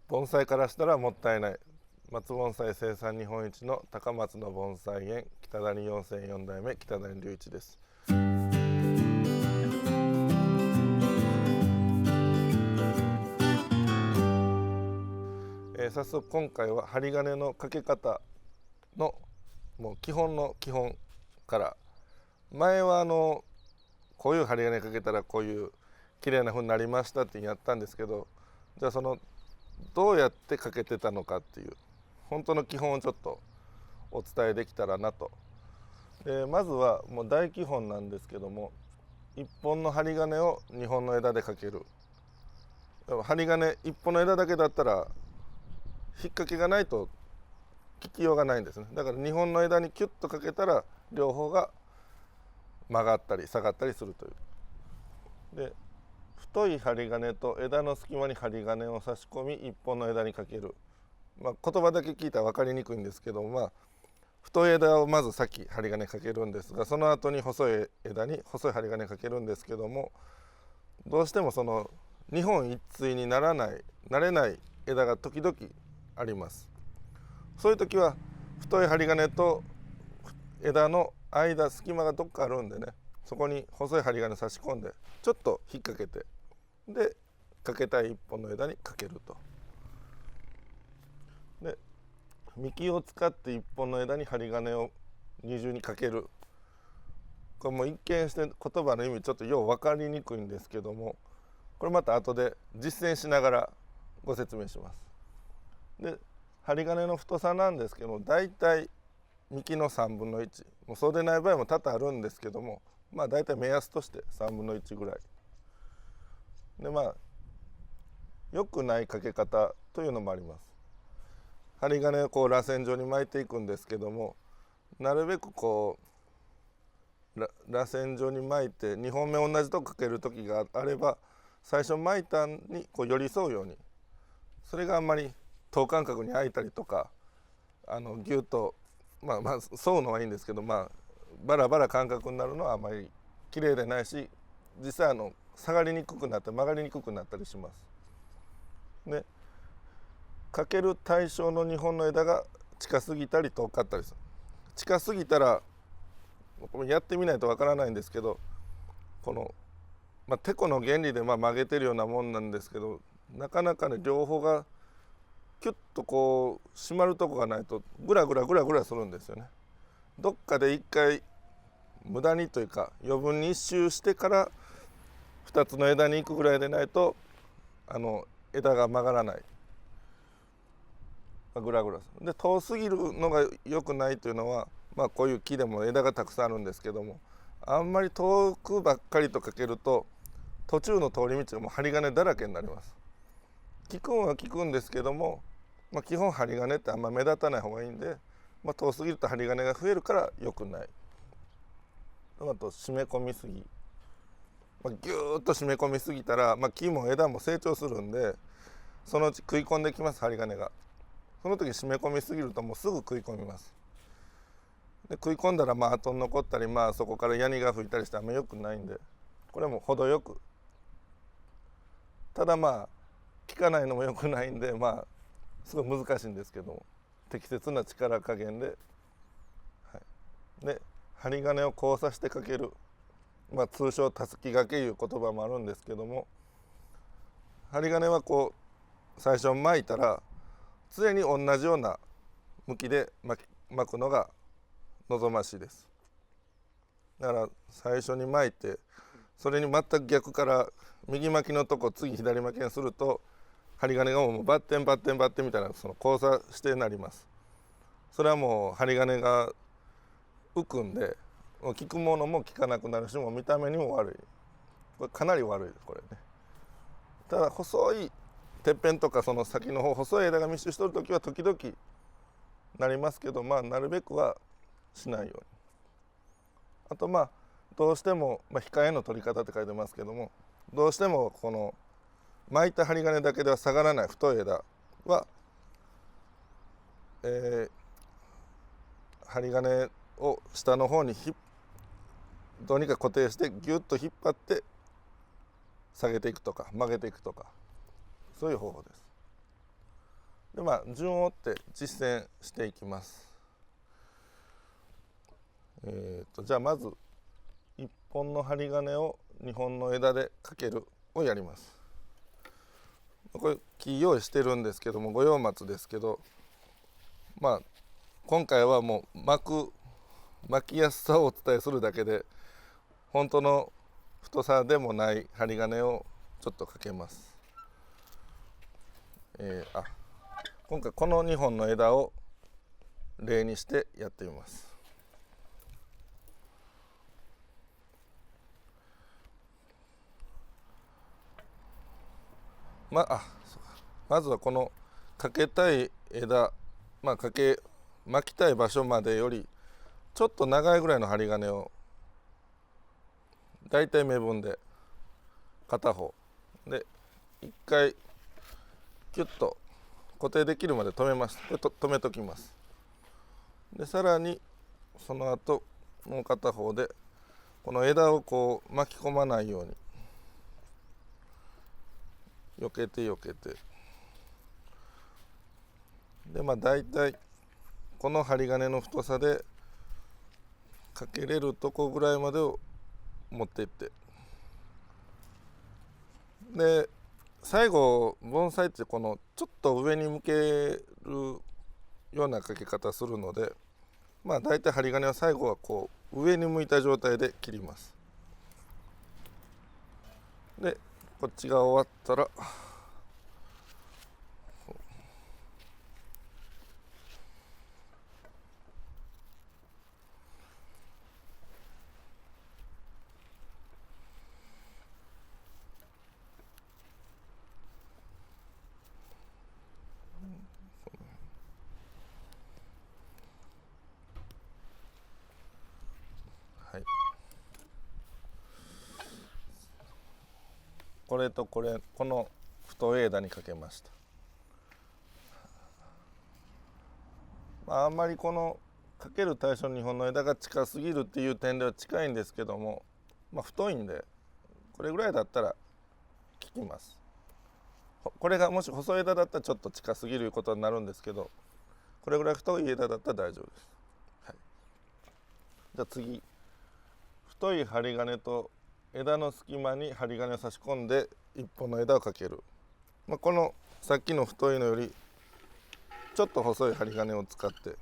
盆栽からしたらもったいない。松盆栽生産日本一の高松の盆栽園北谷4世4代目北谷隆一です。早速今回は針金のかけ方のもう基本の基本から、前はこういう針金かけたらこういう綺麗な風になりましたってやったんですけど、じゃあどうやってかけてたのかっていう本当の基本をちょっとお伝えできたらなと。まずはもう大基本なんですけども、1本の針金を2本の枝でかける。針金1本の枝だけだったら引っ掛けがないと効きようがないんですね。だから2本の枝にキュッとかけたら両方が曲がったり下がったりするという。で、太い針金と枝の隙間に針金を差し込み1本の枝にかける。言葉だけ聞いたら分かりにくいんですけども、太い枝をまず先針金かけるんですが、その後に細い枝に細い針金かけるんですけども、どうしても2本一対になれない枝が時々あります。そういう時は太い針金と枝の間隙間がどっかあるんでね、そこに細い針金差し込んでちょっと引っ掛けて、でかけたい1本の枝にかけると。で幹を使って1本の枝に針金を二重にかける。これも一見して言葉の意味ちょっとよう分かりにくいんですけども、これまた後で実践しながらご説明します。で針金の太さなんですけども、だいたい幹の1/3、もうそうでない場合も多々あるんですけども、だいたい目安として1/3ぐらいで、良くないかけ方というのもあります。針金を螺旋状に巻いていくんですけども、なるべく螺旋状に巻いて2本目同じとこかける時があれば、最初巻いたに寄り添うように、それがあんまり等間隔に開いたりとかギュッと沿うのはいいんですけど、バラバラ間隔になるのはあまり綺麗でないし、実際下がりにくくなって曲がりにくくなったりします。でかける対象の2本の枝が近すぎたり遠かったりする。近すぎたらやってみないとわからないんですけど、てこの原理で曲げてるようなもんなんですけど、なかなかね両方がキュッと締まるとこがないとグラグラするんですよね。どっかで一回無駄にというか余分に一周してから2つの枝に行くぐらいでないと枝が曲がらない。グラグラする。で遠すぎるのが良くないというのは、こういう木でも枝がたくさんあるんですけども、あんまり遠くばっかりとかけると途中の通り道がもう針金だらけになります。効くんは効くんですけども、基本針金ってあんま目立たない方がいいんで、遠すぎると針金が増えるから良くない。あと締め込みすぎ、ギューッと締め込みすぎたら、木も枝も成長するんで、そのうち食い込んできます、針金が。その時締め込みすぎるともうすぐ食い込みます。で食い込んだら後に残ったり、そこからヤニが吹いたりしてあんま良くないんで、これも程よく。ただ効かないのも良くないんで、すごい難しいんですけども、適切な力加減で、で針金を交差してかける、通称たすき掛けいう言葉もあるんですけども、針金は最初巻いたら常に同じような向きで巻くのが望ましいです。だから最初に巻いて、それに全く逆から右巻きのとこ次左巻きにすると、針金がもうバッテンみたいな交差してなります。それはもう針金が浮くんで、効くものも効かなくなるし、もう見た目にも悪い。これかなり悪いです、これね。ただ細いてっぺんとかその先の方、細い枝が密集しとる時は時々なりますけど、なるべくはしないように。あとどうしても、控えの取り方って書いてますけども、どうしても巻いた針金だけでは下がらない太い枝は、針金を下の方にどうにか固定してギュッと引っ張って下げていくとか曲げていくとか、そういう方法です。で順を追って実践していきます。じゃあまず1本の針金を2本の枝でかけるをやります。これ木用意してるんですけども、五葉松ですけど、今回はもう巻きやすさをお伝えするだけで、本当の太さでもない針金をちょっとかけます。今回この2本の枝を例にしてやってみます。まずはこのかけたい枝、巻きたい場所までよりちょっと長いぐらいの針金をだいたい目分で片方で一回キュッと固定できるまで止めます。止めときます。でさらにその後もう片方でこの枝をこう巻き込まないように避けてでだいたいこの針金の太さでかけれるとこぐらいまでを持っていって、で最後盆栽ってこのちょっと上に向けるようなかけ方するので、だいたい針金は最後はこう上に向いた状態で切ります。でこっちが終わったらこれとこの太い枝にかけました。あんまりこのかける対象2本の枝が近すぎるっていう点では近いんですけども、太いんでこれぐらいだったら効きます。これがもし細い枝だったらちょっと近すぎることになるんですけど、これぐらい太い枝だったら大丈夫です。じゃあ次、太い針金と枝の隙間に針金を差し込んで1本の枝をかける。このさっきの太いのよりちょっと細い針金を使って、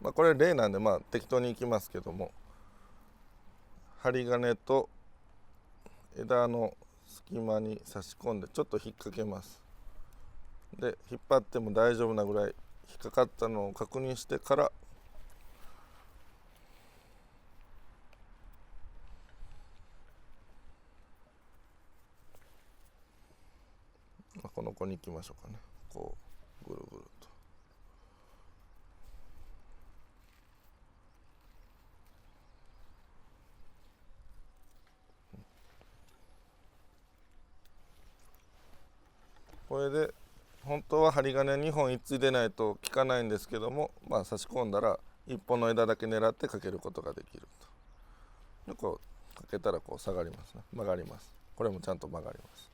これ例なんで適当にいきますけども、針金と枝の隙間に差し込んでちょっと引っ掛けます。で引っ張っても大丈夫なぐらい引っかかったのを確認してから、この子に行きましょうかね。こうぐるぐると。これで本当は針金2本一対でないと効かないんですけども、差し込んだら1本の枝だけ狙ってかけることができると。でこうかけたらこう下がりますね。曲がります。これもちゃんと曲がります。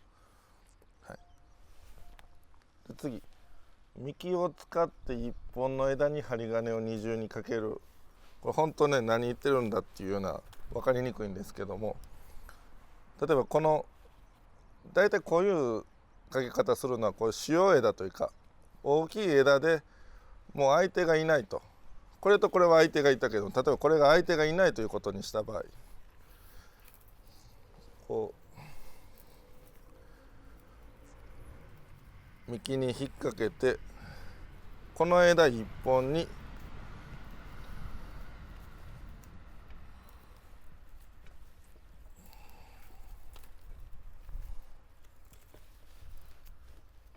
で次、幹を使って1本の枝に針金を二重にかける。これ本当ね、何言ってるんだっていうような分かりにくいんですけども、例えばこの大体こういうかけ方するのはこういう主枝というか大きい枝でもう相手がいないと、これとこれは相手がいたけど、例えばこれが相手がいないということにした場合、こう幹に引っ掛けてこの枝1本に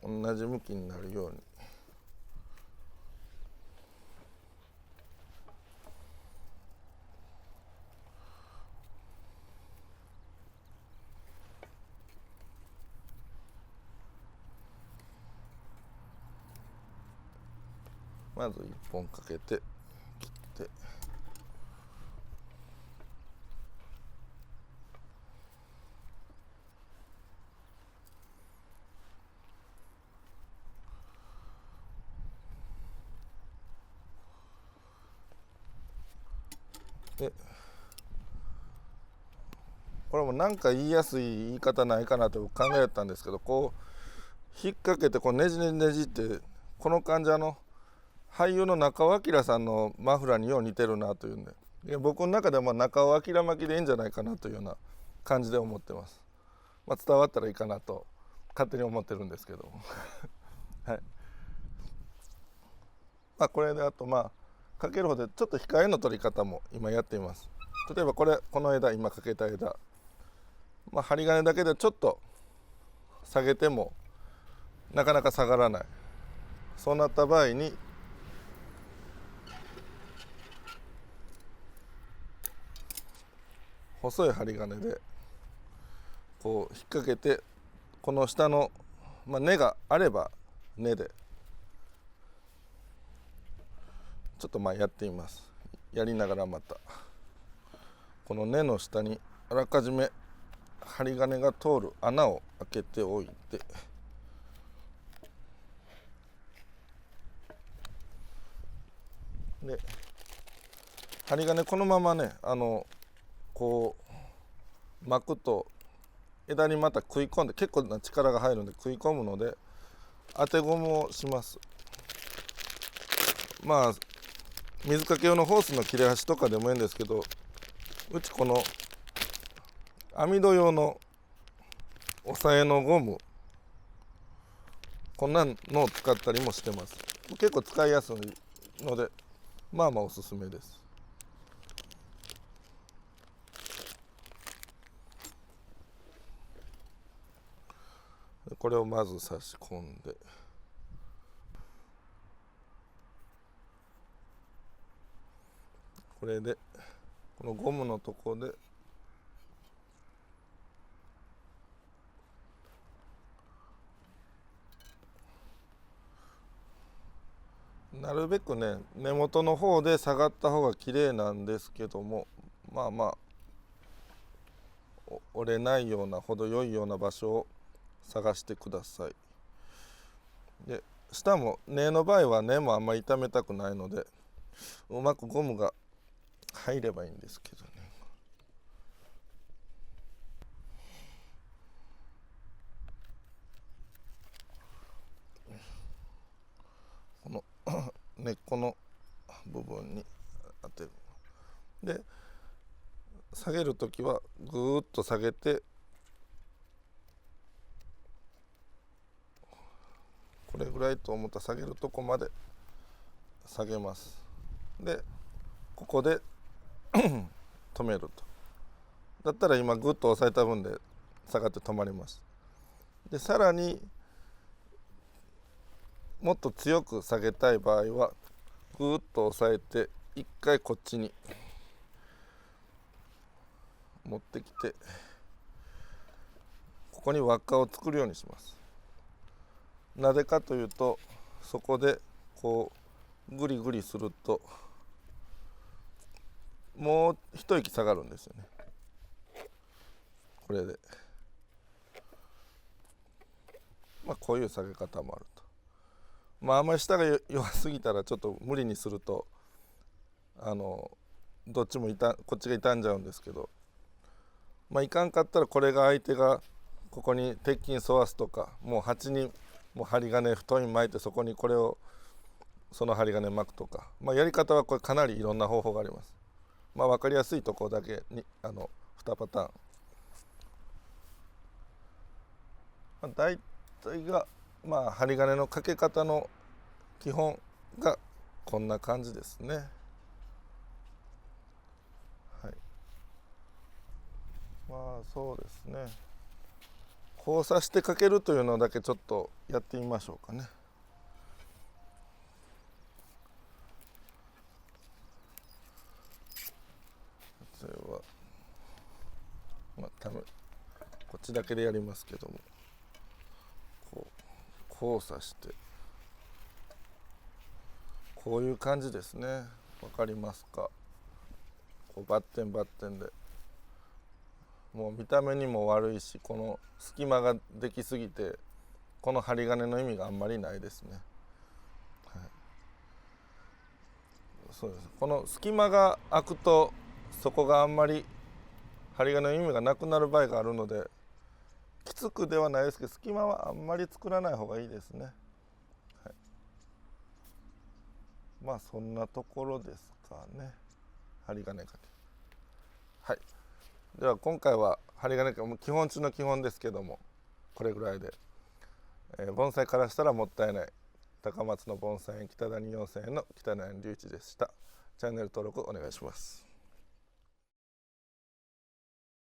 同じ向きになるようにまず1本かけて切って、でこれも何か言いやすい言い方ないかなと考えたんですけど、こう引っ掛けてこうねじねじってこの感じ俳優の中尾明さんのマフラーによう似てるなというんで、僕の中では中尾明巻きでいいんじゃないかなというような感じで思ってます。伝わったらいいかなと勝手に思ってるんですけどもはい。これであとかける方でちょっと控えの取り方も今やっています。例えばこの枝、今かけた枝、針金だけでちょっと下げてもなかなか下がらない、そうなった場合に細い針金でこう引っ掛けて、この下の、根があれば根でちょっとやってみます。やりながらまたこの根の下にあらかじめ針金が通る穴を開けておいて、で針金このままねこう巻くと枝にまた食い込んで結構な力が入るので食い込むので当てゴムをします。水かけ用のホースの切れ端とかでもいいんですけど、うちこの網戸用の押さえのゴム、こんなのを使ったりもしてます。結構使いやすいのでおすすめです。これをまず差し込んで、これでこのゴムのとこでなるべくね根元の方で下がった方が綺麗なんですけども、折れないような程よいような場所を探してください。で下も根の場合は根もあんまり傷めたくないのでうまくゴムが入ればいいんですけどね。この根っこの部分に当てる。で下げるときはぐーっと下げて、これぐらいと思ったら下げるとこまで下げます。でここで止めると。だったら今グッと押さえた分で下がって止まります。でさらにもっと強く下げたい場合はグッと押さえて一回こっちに持ってきて、ここに輪っかを作るようにします。なぜかというと、そこでこうグリグリするともう一息下がるんですよね。これでこういう下げ方もあると。あんまり下が弱すぎたらちょっと無理にするとどっちもこっちが傷んじゃうんですけど、いかんかったらこれが相手がここに鉄筋沿わすとか、もう鉢にもう針金太い巻いてそこにこれをその針金巻くとか、やり方はこれかなりいろんな方法があります。分かりやすいところだけに2パターン、大体が針金のかけ方の基本がこんな感じですね。はい。そうですね。交差してかけるというのだけちょっとやってみましょうかね。それはこっちだけでやりますけども、交差してこういう感じですね。わかりますか？こうバッテンバッテンでもう見た目にも悪いし、この隙間ができすぎてこの針金の意味があんまりないですね。はい、そうです。この隙間が開くとそこがあんまり針金の意味がなくなる場合があるので、きつくではないですけど隙間はあんまり作らない方がいいですね。はい、まあそんなところですかね。針金かけ。はい。では今回は針金かけ、基本中の基本ですけども、これぐらいで、盆栽からしたらもったいない高松の盆栽園北谷4000円の北谷隆一でした。チャンネル登録お願いします。